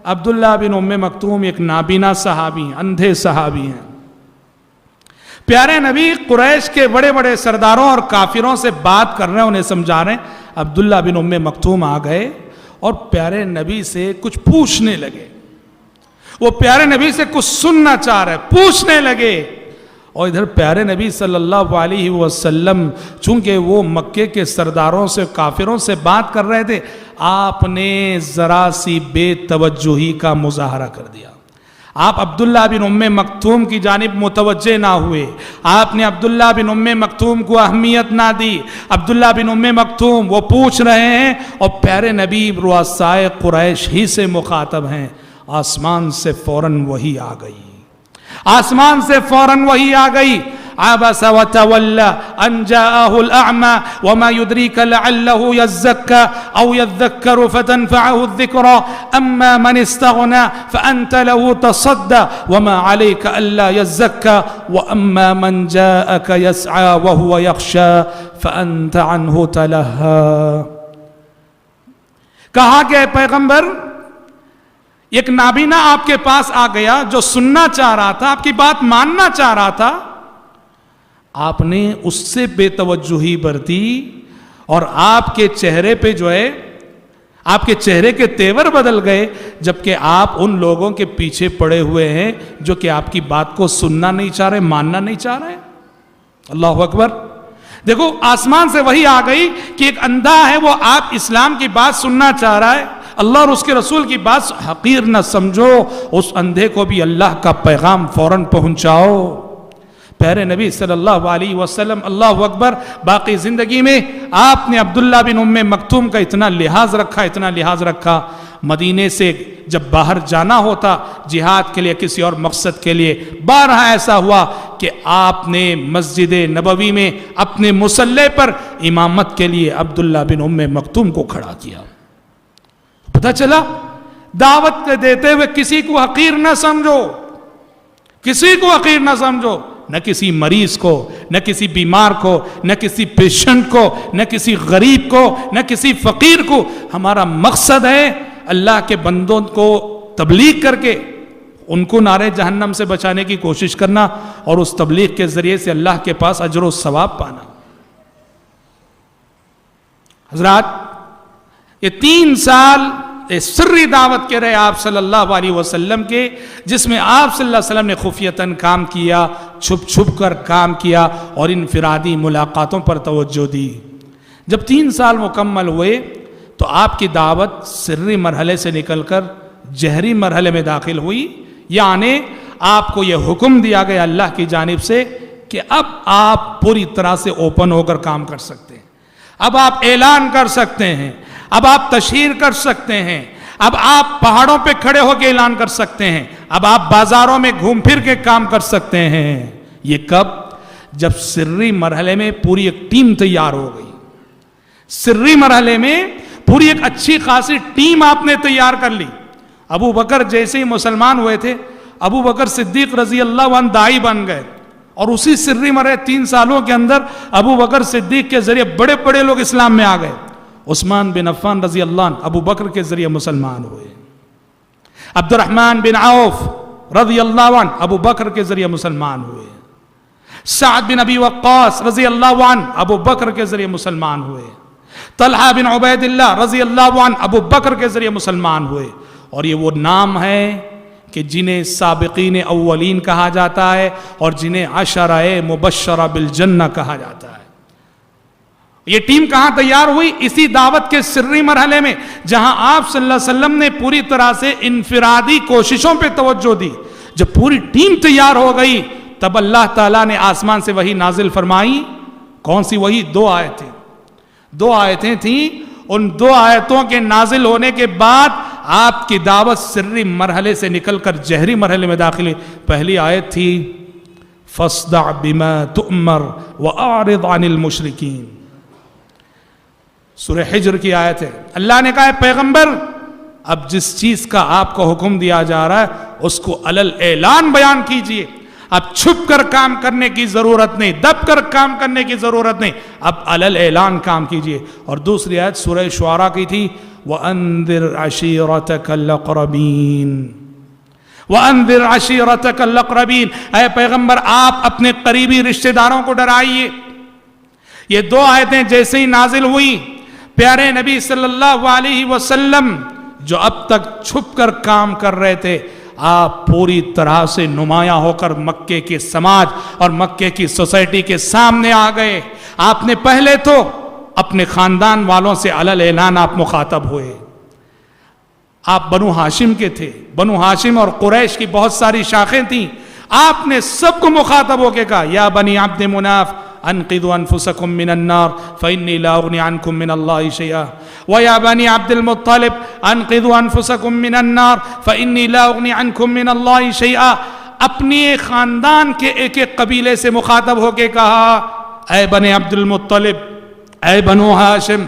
عبداللہ بن ام مکتوم ایک نابینا صحابی ہیں، اندھے صحابی ہیں. پیارے نبی قریش کے بڑے بڑے سرداروں اور کافروں سے بات کر رہے ہیں، انہیں سمجھا رہے ہیں. عبداللہ بن ام مکتوم آ گئے اور پیارے نبی سے کچھ پوچھنے لگے. وہ پیارے نبی سے کچھ سننا چاہ رہے، پوچھنے لگے. اور ادھر پیارے نبی صلی اللہ علیہ وسلم چونکہ وہ مکے کے سرداروں سے کافروں سے بات کر رہے تھے، آپ نے ذرا سی بے توجہی کا مظاہرہ کر دیا. آپ عبداللہ بن ام مکتوم کی جانب متوجہ نہ ہوئے. آپ نے عبداللہ بن ام مکتوم کو اہمیت نہ دی. عبداللہ بن ام مکتوم وہ پوچھ رہے ہیں اور پیارے نبی رؤسائے قریش ہی سے مخاطب ہیں. آسمان سے فوراً وحی آ گئی. آسمان سے فوراً وحی آ گئی. عبس وتولى ان جاءه الاعمى وما يدريك لعله يزكى او يذكر فتنفعه الذكرى اما من استغنى فانت له تصدى وما عليك الا يزكى واما من جاءك يسعى وهو يخشى فانت عنه تلهى. کہا کہ پیغمبر ایک نابینا آپ کے پاس آ گیا جو سننا چاہ رہا تھا، آپ کی بات ماننا چاہ رہا تھا. آپ نے اس سے بے توجہی برتی اور آپ کے چہرے پہ جو ہے آپ کے چہرے کے تیور بدل گئے، جبکہ آپ ان لوگوں کے پیچھے پڑے ہوئے ہیں جو کہ آپ کی بات کو سننا نہیں چاہ رہے، ماننا نہیں چاہ رہے. اللہ اکبر. دیکھو آسمان سے وحی آ گئی کہ ایک اندھا ہے، وہ آپ اسلام کی بات سننا چاہ رہا ہے. اللہ اور اس کے رسول کی بات حقیر نہ سمجھو، اس اندھے کو بھی اللہ کا پیغام فوراً پہنچاؤ. پیارے نبی صلی اللہ علیہ وسلم اللہ اکبر باقی زندگی میں آپ نے عبداللہ بن ام مکتوم کا اتنا لحاظ رکھا. مدینے سے جب باہر جانا ہوتا جہاد کے لیے کسی اور مقصد کے لیے، بارہا ایسا ہوا کہ آپ نے مسجد نبوی میں اپنے مصلی پر امامت کے لیے عبداللہ بن ام مکتوم کو کھڑا کیا. پتہ چلا دعوت دیتے ہوئے کسی کو حقیر نہ سمجھو، کسی کو حقیر نہ سمجھو، نہ کسی مریض کو، نہ کسی بیمار کو، نہ کسی پیشنٹ کو، نہ کسی غریب کو، نہ کسی فقیر کو. ہمارا مقصد ہے اللہ کے بندوں کو تبلیغ کر کے ان کو نارے جہنم سے بچانے کی کوشش کرنا اور اس تبلیغ کے ذریعے سے اللہ کے پاس اجر و ثواب پانا. حضرات یہ 3 سال سری دعوت کے رہے آپ صلی اللہ علیہ وسلم کے، جس میں آپ صلی اللہ علیہ وسلم نے خفیتاً کام کیا، چھپ چھپ کر کام کیا اور انفرادی ملاقاتوں پر توجہ دی. جب 3 سال مکمل ہوئے تو آپ کی دعوت سری مرحلے سے نکل کر جہری مرحلے میں داخل ہوئی. یعنی آپ کو یہ حکم دیا گیا اللہ کی جانب سے کہ اب آپ پوری طرح سے اوپن ہو کر کام کر سکتے ہیں، اب آپ اعلان کر سکتے ہیں، اب آپ تشہیر کر سکتے ہیں، اب آپ پہاڑوں پہ کھڑے ہو کے اعلان کر سکتے ہیں، اب آپ بازاروں میں گھوم پھر کے کام کر سکتے ہیں. یہ کب؟ جب سری مرحلے میں پوری ایک ٹیم تیار ہو گئی. سری مرحلے میں پوری ایک اچھی خاصی ٹیم آپ نے تیار کر لی. ابو بکر جیسے ہی مسلمان ہوئے تھے، ابو بکر صدیق رضی اللہ عنہ داعی بن گئے اور اسی سری مرحلے 3 سالوں کے اندر ابو بکر صدیق کے ذریعے بڑے بڑے لوگ اسلام میں آ گئے. عثمان بن عفان رضی اللہ عنہ ابو بکر کے ذریعے مسلمان ہوئے. عبد الرحمن بن عوف رضی اللہ عنہ ابو بکر کے ذریعے مسلمان ہوئے. سعد بن ابی وقاص رضی اللہ عنہ ابو بکر کے ذریعے مسلمان ہوئے. طلحہ بن عبید اللہ رضی اللہ عنہ ابو بکر کے ذریعے مسلمان ہوئے. اور یہ وہ نام ہے کہ جنہیں سابقین اولین کہا جاتا ہے اور جنہیں عشرہ مبشرہ بالجنہ کہا جاتا ہے. یہ ٹیم کہاں تیار ہوئی؟ اسی دعوت کے سری مرحلے میں، جہاں آپ صلی اللہ علیہ وسلم نے پوری طرح سے انفرادی کوششوں پہ توجہ دی. جب پوری ٹیم تیار ہو گئی تب اللہ تعالیٰ نے آسمان سے وحی نازل فرمائی. کون سی وحی؟ 2 آیتیں. 2 آیتیں تھیں. ان 2 آیتوں کے نازل ہونے کے بعد آپ کی دعوت سری مرحلے سے نکل کر جہری مرحلے میں داخل ہوئی. پہلی آیت تھی فاصدع بما تؤمر واعرض عن المشرکین. سورہ حجر کی آیت ہے. اللہ نے کہا ہے پیغمبر اب جس چیز کا آپ کو حکم دیا جا رہا ہے اس کو علل اعلان بیان کیجئے. اب چھپ کر کام کرنے کی ضرورت نہیں، دب کر کام کرنے کی ضرورت نہیں، اب علل اعلان کام کیجئے. اور دوسری آیت سورہ شعراء کی تھی وَأَنذِرْ عَشِيرَتَكَ الْأَقْرَبِينَ وَأَنذِرْ عَشِيرَتَكَ الْأَقْرَبِينَ، اے پیغمبر آپ اپنے قریبی رشتہ داروں کو ڈرائیے۔ یہ دو آیتیں جیسے ہی نازل ہوئی، پیارے نبی صلی اللہ علیہ وسلم جو اب تک چھپ کر کام کر رہے تھے، آپ پوری طرح سے نمایاں ہو کر مکے کے سماج اور مکے کی سوسائٹی کے سامنے آ گئے۔ آپ نے پہلے تو اپنے خاندان والوں سے علل اعلان آپ مخاطب ہوئے۔ آپ بنو ہاشم کے تھے، بنو ہاشم اور قریش کی بہت ساری شاخیں تھیں، آپ نے سب کو مخاطب ہو کے کہا یا بنی عبد مناف انقذوا انفسکم من النار فانی لا اغنی عنکم من اللہ شیئا ویا بنی عبد المطلب انقذوا انفسکم من النار فانی لا اغنی عنکم من اللہ شیئا۔ اپنی خاندان کے ایک ایک قبیلے سے مخاطب ہو کے کہا اے بنی عبد المطلب، اے بنو ہاشم،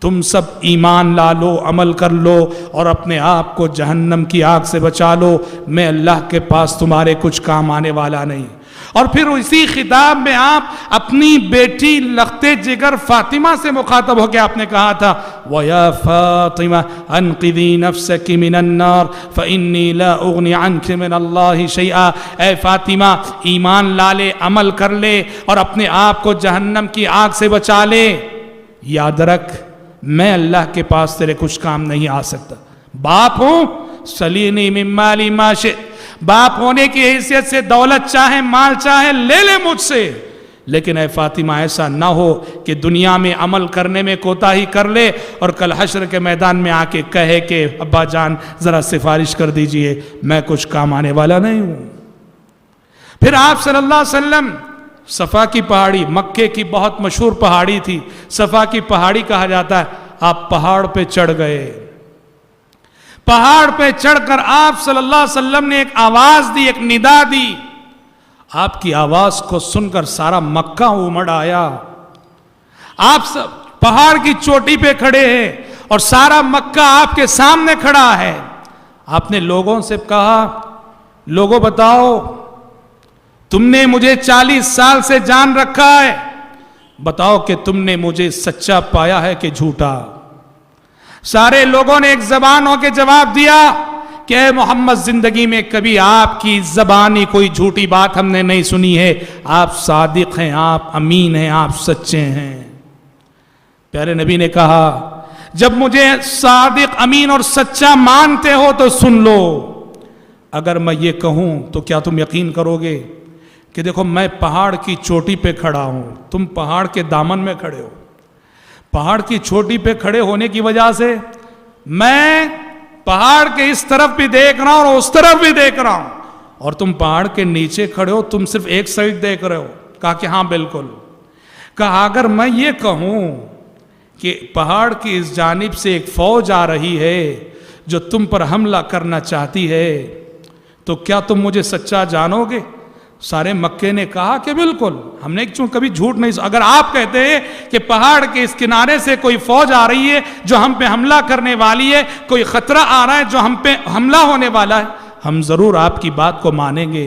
تم سب ایمان لا لو، عمل کر لو اور اپنے آپ کو جہنم کی آگ سے بچا لو، میں اللہ کے پاس تمہارے کچھ کام آنے والا نہیں۔ اور پھر اسی خطاب میں آپ اپنی بیٹی لختے جگر فاطمہ سے مخاطب ہو کے آپ نے کہا تھا وَيَا فَاطِمَةَ أَنقِذِي نَفْسَكِ مِنَ النَّارِ فَإِنِّي لَا أُغْنِي عَنْكِ مِنَ اللَّهِ شَيْئًا۔ اے فاطمہ، ایمان لا لے، عمل کر لے اور اپنے آپ کو جہنم کی آگ سے بچا لے، یاد رکھ میں اللہ کے پاس تیرے کچھ کام نہیں آ سکتا۔ باپ ہوں سلینی من مالی ما شئت، باپ ہونے کی حیثیت سے دولت چاہے مال چاہے لے لے مجھ سے، لیکن اے فاطمہ ایسا نہ ہو کہ دنیا میں عمل کرنے میں کوتاہی کر لے اور کل حشر کے میدان میں آ کے کہے کہ ابا جان ذرا سفارش کر دیجئے، میں کچھ کام آنے والا نہیں ہوں۔ پھر آپ صلی اللہ علیہ وسلم صفا کی پہاڑی، مکے کی بہت مشہور پہاڑی تھی، صفا کی پہاڑی کہا جاتا ہے، آپ پہاڑ پہ چڑھ گئے۔ پہاڑ پہ چڑھ کر آپ صلی اللہ علیہ وسلم نے ایک آواز دی، ایک ندا دی۔ آپ کی آواز کو سن کر سارا مکہ امڑ آیا۔ آپ سب پہاڑ کی چوٹی پہ کھڑے ہیں اور سارا مکہ آپ کے سامنے کھڑا ہے۔ آپ نے لوگوں سے کہا لوگوں بتاؤ، تم نے مجھے 40 سال سے جان رکھا ہے، بتاؤ کہ تم نے مجھے سچا پایا ہے کہ جھوٹا؟ سارے لوگوں نے ایک زبان ہو کے جواب دیا کہ اے محمد، زندگی میں کبھی آپ کی زبانی کوئی جھوٹی بات ہم نے نہیں سنی ہے، آپ صادق ہیں، آپ امین ہیں، آپ سچے ہیں۔ پیارے نبی نے کہا جب مجھے صادق، امین اور سچا مانتے ہو تو سن لو، اگر میں یہ کہوں تو کیا تم یقین کرو گے کہ دیکھو میں پہاڑ کی چوٹی پہ کھڑا ہوں، تم پہاڑ کے دامن میں کھڑے ہو، پہاڑ کی چوٹی پہ کھڑے ہونے کی وجہ سے میں پہاڑ کے اس طرف بھی دیکھ رہا ہوں اور اس طرف بھی دیکھ رہا ہوں، اور تم پہاڑ کے نیچے کھڑے ہو، تم صرف ایک سائڈ دیکھ رہے ہو۔ کہا کہ ہاں بالکل۔ کہا اگر میں یہ کہوں کہ پہاڑ کی اس جانب سے ایک فوج آ رہی ہے جو تم پر حملہ کرنا چاہتی ہے تو کیا تم مجھے سچا جانو گے؟ سارے مکے نے کہا کہ بالکل، ہم نے کبھی جھوٹ نہیں اگر آپ کہتے ہیں کہ پہاڑ کے اس کنارے سے کوئی فوج آ رہی ہے جو ہم پہ حملہ کرنے والی ہے، کوئی خطرہ آ رہا ہے جو ہم پہ حملہ ہونے والا ہے، ہم ضرور آپ کی بات کو مانیں گے۔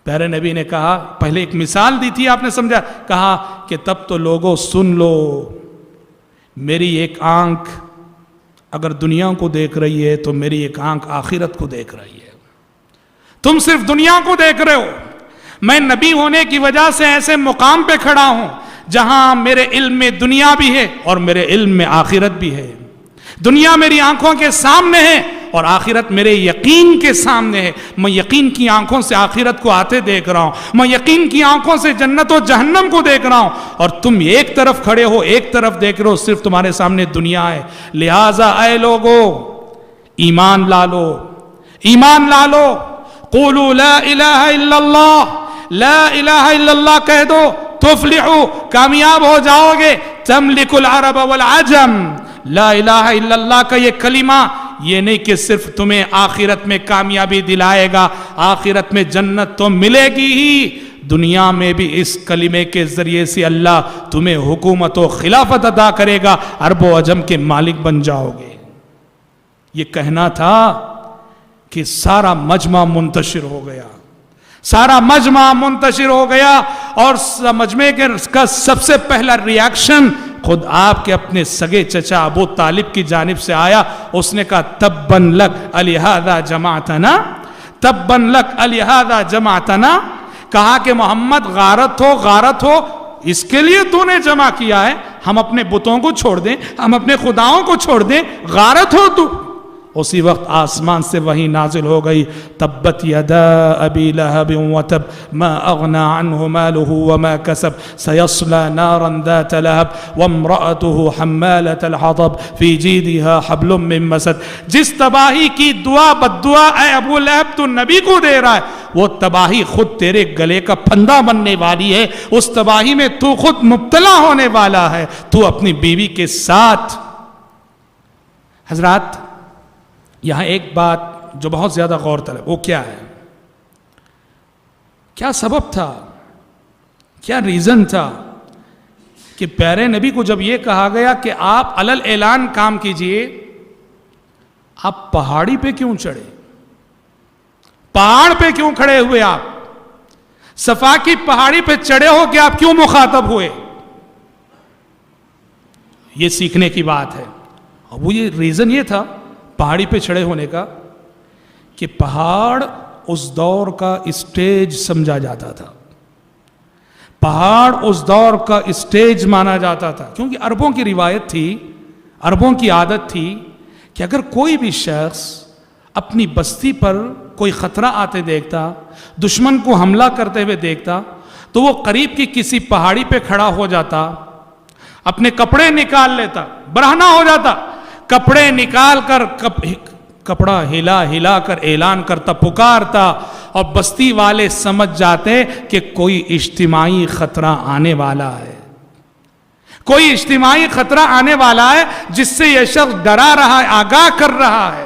پیارے نبی نے کہا، پہلے ایک مثال دی تھی، آپ نے سمجھا، کہا کہ تب تو لوگوں سن لو، میری ایک آنکھ اگر دنیا کو دیکھ رہی ہے تو میری ایک آنکھ آخرت کو دیکھ رہی ہے۔ تم صرف دنیا کو دیکھ رہے ہو، میں نبی ہونے کی وجہ سے ایسے مقام پہ کھڑا ہوں جہاں میرے علم میں دنیا بھی ہے اور میرے علم میں آخرت بھی ہے۔ دنیا میری آنکھوں کے سامنے ہے اور آخرت میرے یقین کے سامنے ہے۔ میں یقین کی آنکھوں سے آخرت کو آتے دیکھ رہا ہوں، میں یقین کی آنکھوں سے جنت و جہنم کو دیکھ رہا ہوں، اور تم ایک طرف کھڑے ہو، ایک طرف دیکھ رہے ہو، صرف تمہارے سامنے دنیا ہے۔ لہٰذا اے لوگو ایمان لا لو، ایمان لا لو، قولوا لا الہ الا اللہ، لا الہ الا اللہ کہہ دو، تفلحوا، کامیاب ہو جاؤ گے، تملک العرب والعجم۔ لا الہ الا اللہ کا یہ کلمہ یہ نہیں کہ صرف تمہیں آخرت میں کامیابی دلائے گا، آخرت میں جنت تو ملے گی ہی، دنیا میں بھی اس کلمے کے ذریعے سے اللہ تمہیں حکومت و خلافت عطا کرے گا، عرب و عجم کے مالک بن جاؤ گے۔ یہ کہنا تھا کہ سارا مجمع منتشر ہو گیا، سارا مجمع منتشر ہو گیا، اور مجمع کا سب سے پہلا ریاکشن خود آپ کے اپنے سگے چچا ابو طالب کی جانب سے آیا. اس نے کہا تبن لک الہذا جمعتنا، تبن لک الہذا جمعتنا. کہا کہ محمد غارت ہو اس کے لیے تو نے جمع کیا ہے. ہم اپنے بتوں کو چھوڑ دیں، ہم اپنے خداؤں کو چھوڑ دیں، غارت ہو تو. اسی وقت آسمان سے وحی نازل ہو گئی، تبت یدا ابی لہب وتب ما اغنى عنه ماله وما كسب سيصلى نارا ذات لهب وامرأته حمالة الحطب في جيدها حبل من مسد. جس تباہی کی دعا بددعا اے ابو لہب تو نبی کو دے رہا ہے، وہ تباہی خود تیرے گلے کا پھندا بننے والی ہے. اس تباہی میں تو خود مبتلا ہونے والا ہے، تو اپنی بیوی کے ساتھ. حضرات یہاں ایک بات جو بہت زیادہ غور طلب، وہ کیا ہے؟ کیا سبب تھا، کیا ریزن تھا کہ پیارے نبی کو جب یہ کہا گیا کہ آپ علل اعلان کام کیجئے، آپ پہاڑی پہ کیوں چڑھے؟ پہاڑ پہ کیوں کھڑے ہوئے؟ آپ صفا کی پہاڑی پہ چڑھے ہو کہ آپ کیوں مخاطب ہوئے؟ یہ سیکھنے کی بات ہے. اور وہ یہ ریزن یہ تھا پہاڑی پہ چڑھے ہونے کا کہ پہاڑ اس دور کا اسٹیج سمجھا جاتا تھا. پہاڑ اس دور کا اسٹیج مانا جاتا تھا، کیونکہ عربوں کی روایت تھی، عربوں کی عادت تھی کہ اگر کوئی بھی شخص اپنی بستی پر کوئی خطرہ آتے دیکھتا، دشمن کو حملہ کرتے ہوئے دیکھتا، تو وہ قریب کی کسی پہاڑی پہ کھڑا ہو جاتا، اپنے کپڑے نکال لیتا، برہنہ ہو جاتا، کپڑے نکال کر کپڑا ہلا کر اعلان کرتا، پکارتا، اور بستی والے سمجھ جاتے کہ کوئی اجتماعی خطرہ آنے والا ہے، کوئی اجتماعی خطرہ آنے والا ہے جس سے یہ شخص ڈرا رہا ہے، آگاہ کر رہا ہے.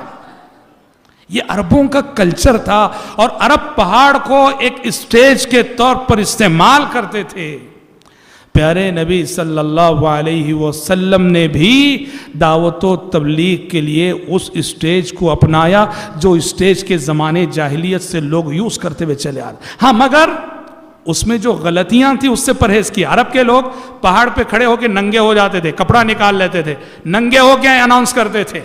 یہ عربوں کا کلچر تھا، اور عرب پہاڑ کو ایک اسٹیج کے طور پر استعمال کرتے تھے. پیارے نبی صلی اللہ علیہ وسلم نے بھی دعوت و تبلیغ کے لیے اس اسٹیج کو اپنایا جو اسٹیج کے زمانے جاہلیت سے لوگ یوز کرتے ہوئے چلے آ رہے. ہاں مگر اس میں جو غلطیاں تھیں اس سے پرہیز کیا. عرب کے لوگ پہاڑ پہ کھڑے ہو کے ننگے ہو جاتے تھے، کپڑا نکال لیتے تھے، ننگے ہو کے اناؤنس کرتے تھے.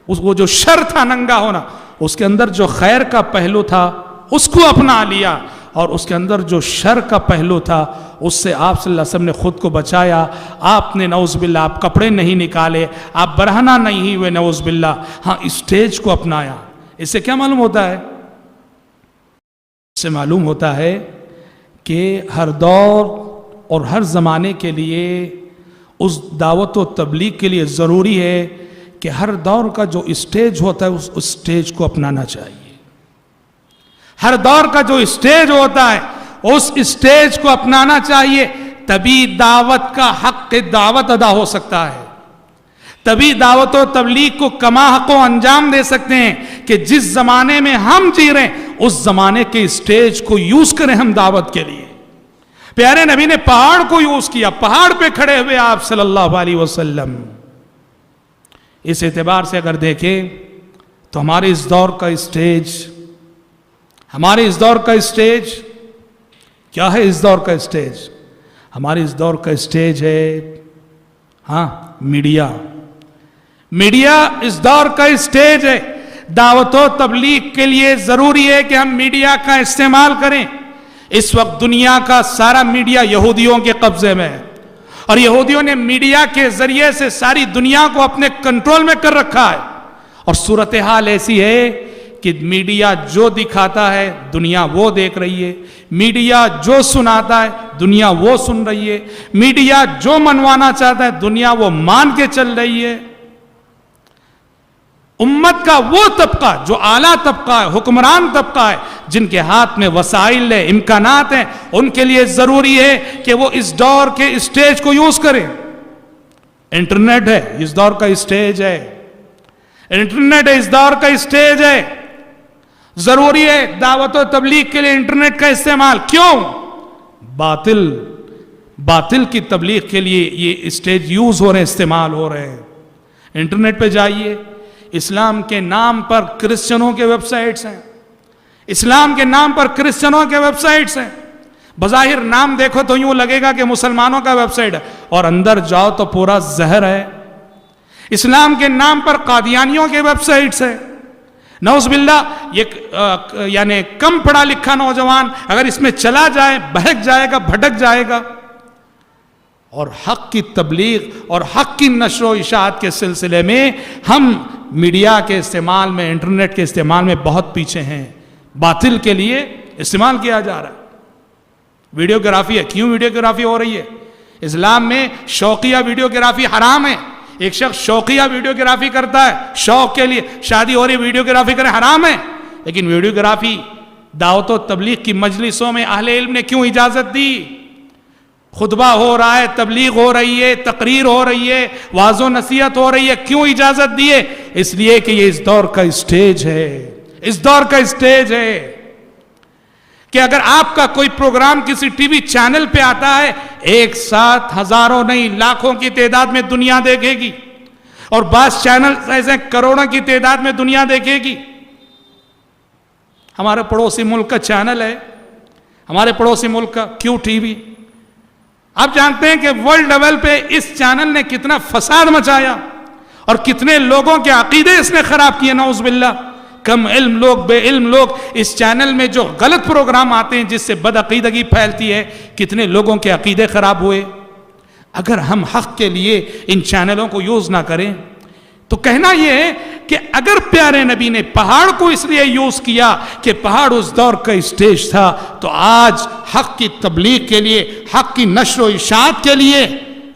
وہ جو شر تھا ننگا ہونا، اس کے اندر جو خیر کا پہلو تھا اس کو اپنا لیا، اور اس کے اندر جو شر کا پہلو تھا اس سے آپ صلی اللہ علیہ وسلم نے خود کو بچایا. آپ نے نعوذ باللہ آپ کپڑے نہیں نکالے، آپ برہنہ نہیں ہوئے نعوذ باللہ. ہاں اسٹیج کو اپنایا. اس سے کیا معلوم ہوتا ہے؟ اس سے معلوم ہوتا ہے کہ ہر دور اور ہر زمانے کے لیے اس دعوت و تبلیغ کے لیے ضروری ہے کہ ہر دور کا جو اسٹیج ہوتا ہے اس اسٹیج کو اپنانا چاہیے. ہر دور کا جو اسٹیج ہوتا ہے اس اسٹیج کو اپنانا چاہیے، تبھی دعوت کا حق دعوت ادا ہو سکتا ہے، تبھی دعوت و تبلیغ کو کما حق و انجام دے سکتے ہیں کہ جس زمانے میں ہم جی رہے ہیں اس زمانے کے اسٹیج کو یوز کریں ہم دعوت کے لیے. پیارے نبی نے پہاڑ کو یوز کیا، پہاڑ پہ کھڑے ہوئے آپ صلی اللہ علیہ وسلم. اس اعتبار سے اگر دیکھیں تو ہمارے اس دور کا اسٹیج، ہمارے اس دور کا اسٹیج کیا ہے؟ اس دور کا اسٹیج، ہمارے اس دور کا اسٹیج ہے میڈیا. میڈیا اس دور کا اسٹیج ہے. دعوت و تبلیغ کے لیے ضروری ہے کہ ہم میڈیا کا استعمال کریں. اس وقت دنیا کا سارا میڈیا یہودیوں کے قبضے میں ہے، اور یہودیوں نے میڈیا کے ذریعے سے ساری دنیا کو اپنے کنٹرول میں کر رکھا ہے. اور صورتحال ایسی ہے کہ میڈیا جو دکھاتا ہے دنیا وہ دیکھ رہی ہے، میڈیا جو سناتا ہے دنیا وہ سن رہی ہے، میڈیا جو منوانا چاہتا ہے دنیا وہ مان کے چل رہی ہے. امت کا وہ طبقہ جو اعلیٰ طبقہ ہے، حکمران طبقہ ہے، جن کے ہاتھ میں وسائل ہے، امکانات ہیں، ان کے لیے ضروری ہے کہ وہ اس دور کے اسٹیج کو یوز کریں. انٹرنیٹ ہے، اس دور کا اسٹیج ہے. انٹرنیٹ ہے، اس دور کا اسٹیج ہے. ضروری ہے دعوت و تبلیغ کے لیے انٹرنیٹ کا استعمال. کیوں؟ باطل کی تبلیغ کے لیے یہ اسٹیج یوز ہو رہے ہیں، استعمال ہو رہے ہیں. انٹرنیٹ پہ جائیے، اسلام کے نام پر کرسچنوں کے ویب سائٹس ہیں، اسلام کے نام پر کرسچنوں کے ویب سائٹس ہیں. بظاہر نام دیکھو تو یوں لگے گا کہ مسلمانوں کا ویب سائٹ ہے، اور اندر جاؤ تو پورا زہر ہے. اسلام کے نام پر قادیانیوں کے ویب سائٹس ہے. نعوذ باللہ یہ یعنی کم پڑھا لکھا نوجوان اگر اس میں چلا جائے بہک جائے گا, بھٹک جائے گا. اور حق کی تبلیغ اور حق کی نشر و اشاعت کے سلسلے میں ہم میڈیا کے استعمال میں, انٹرنیٹ کے استعمال میں بہت پیچھے ہیں. باطل کے لیے استعمال کیا جا رہا ہے. ویڈیوگرافی ہے. کیوں ویڈیوگرافی ہو رہی ہے؟ اسلام میں شوقیہ ویڈیوگرافی حرام ہے. ایک شخص شوقیہ ویڈیوگرافی کرتا ہے شوق کے لیے, شادی ہو رہی ویڈیوگرافی کرے, حرام ہے. لیکن ویڈیوگرافی دعوت و تبلیغ کی مجلسوں میں اہل علم نے کیوں اجازت دی؟ خطبہ ہو رہا ہے, تبلیغ ہو رہی ہے, تقریر ہو رہی ہے, واعظ و نصیحت ہو رہی ہے, کیوں اجازت دیے؟ اس لیے کہ یہ اس دور کا اسٹیج ہے. اس دور کا اسٹیج ہے کہ اگر آپ کا کوئی پروگرام کسی ٹی وی چینل پہ آتا ہے, ایک ساتھ ہزاروں نہیں لاکھوں کی تعداد میں دنیا دیکھے گی, اور بعض چینل ایسے کروڑوں کی تعداد میں دنیا دیکھے گی. ہمارے پڑوسی ملک کا چینل ہے, ہمارے پڑوسی ملک کا کیو ٹی وی. آپ جانتے ہیں کہ ورلڈ لیول پہ اس چینل نے کتنا فساد مچایا اور کتنے لوگوں کے عقیدے اس نے خراب کیے. نعوذ باللہ. کم علم لوگ, بے علم لوگ اس چینل میں جو غلط پروگرام آتے ہیں جس سے بد عقیدگی پھیلتی ہے, کتنے لوگوں کے عقیدے خراب ہوئے. اگر ہم حق کے لیے ان چینلوں کو یوز نہ کریں تو کہنا یہ ہے کہ اگر پیارے نبی نے پہاڑ کو اس لیے یوز کیا کہ پہاڑ اس دور کا اسٹیج تھا, تو آج حق کی تبلیغ کے لیے, حق کی نشر و اشاعت کے لیے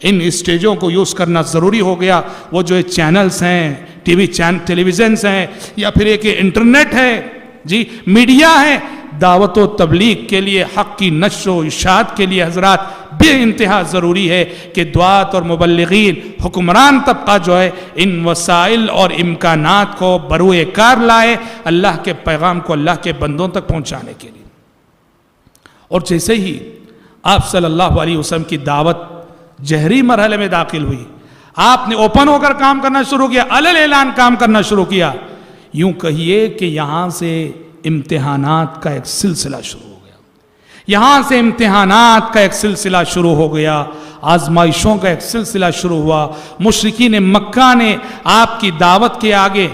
ان اسٹیجوں کو یوز کرنا ضروری ہو گیا. وہ جو چینلز ہیں, ٹیلی ویژنز ہیں, یا پھر ایک انٹرنیٹ ہے, جی میڈیا ہے, دعوت و تبلیغ کے لیے, حق کی نشر و اشاعت کے لیے حضرات بے انتہا ضروری ہے کہ دعات اور مبلغین, حکمران طبقہ جو ہے ان وسائل اور امکانات کو بروئے کار لائے اللہ کے پیغام کو اللہ کے بندوں تک پہنچانے کے لیے. اور جیسے ہی آپ صلی اللہ علیہ وسلم کی دعوت جہری مرحلے میں داخل ہوئی, آپ نے اوپن ہو کر کام کرنا شروع کیا, علل اعلان کام کرنا شروع کیا. یوں کہیے کہ یہاں سے امتحانات کا ایک سلسلہ شروع ہو گیا. یہاں سے امتحانات کا ایک سلسلہ شروع ہو گیا, آزمائشوں کا ایک سلسلہ شروع ہوا. مشرکین مکہ نے آپ کی دعوت کے آگے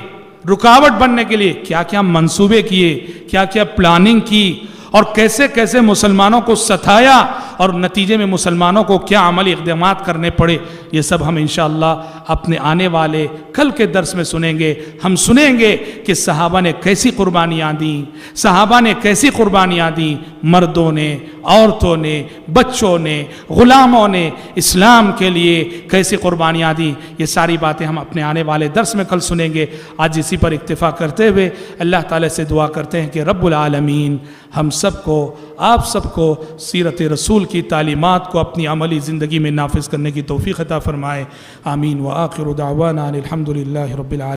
رکاوٹ بننے کے لیے کیا کیا منصوبے کیے, کیا کیا پلاننگ کی, اور کیسے کیسے مسلمانوں کو ستایا, اور نتیجے میں مسلمانوں کو کیا عملی اقدامات کرنے پڑے. یہ سب ہم انشاءاللہ اپنے آنے والے کل کے درس میں سنیں گے. ہم سنیں گے کہ صحابہ نے کیسی قربانیاں دیں, صحابہ نے کیسی قربانیاں دیں, مردوں نے, عورتوں نے, بچوں نے, غلاموں نے اسلام کے لیے کیسی قربانیاں دیں. یہ ساری باتیں ہم اپنے آنے والے درس میں کل سنیں گے. آج اسی پر اکتفا کرتے ہوئے اللہ تعالیٰ سے دعا کرتے ہیں کہ رب العالمین ہم سب کو, آپ سب کو سیرت رسول کی تعلیمات کو اپنی عملی زندگی میں نافذ کرنے کی توفیق عطا فرمائے. آمین. وآخر دعوانا الحمدللہ رب العالمین.